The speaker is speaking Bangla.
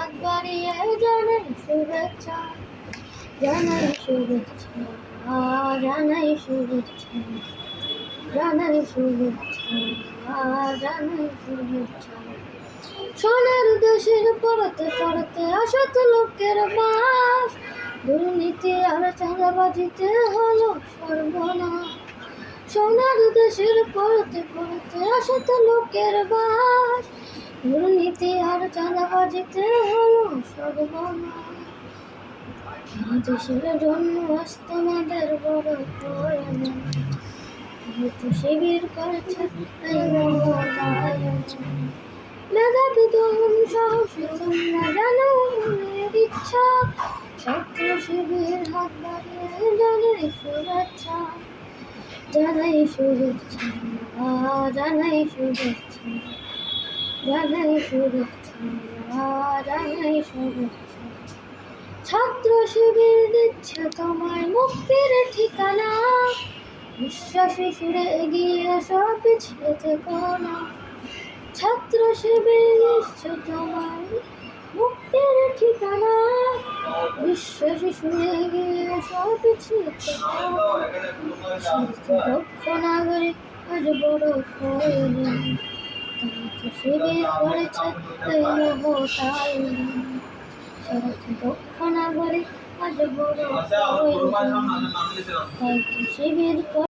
হাত বাড়িয়ে জানাই শুভেচ্ছা, জানাই শুভেচ্ছা, জানাই শুভেচ্ছা, জানাই শুভেচ্ছা, জানাই শুভেচ্ছা। সোনার দেশের পড়তে পড়তে অসৎ লোকের বাস, দুর্নীতি আর চাঁদাবাজিতে হলো সর্বনাশ। সোনার দেশের পড়তে পড়তে অসৎ লোকের বাস, দুর্নীতি আর চাঁদাবাজিতে হলো সর্বনাশ। দেশের জন্য আজ তোমাদের বড় প্রয়োজন, যেহেতু শিবির করেছে এই মহোদয়। মেধাবী তরুণ সাহসী তোমরা জানো মনের ইচ্ছা, ছাত্র শিবির হাত বাড়িয়ে জানাই শুভেচ্ছা, জানাই শুভেচ্ছা, জানাই শুভেচ্ছা, জানাই শুভেচ্ছা, জানাই শুভেচ্ছা। ছাত্র শিবির দিচ্ছে তোমায় মুক্তির ঠিকানা, বিশ্বাসী সুরে এগিয়ে এসো, পিছিয়ে থেকো না। ছাত্র শিবির দিচ্ছে তোমায় মুক্তির ঠিকানা, বিশ্বাসী সুরে এগিয়ে এসো, পিছিয়ে থেকো না। দক্ষ নাগরিক আজ বড় প্রয়োজন, শিবির করেছে এই মহোদয়। দক্ষ নাগরিক আজ বড় প্রয়োজন, শিবির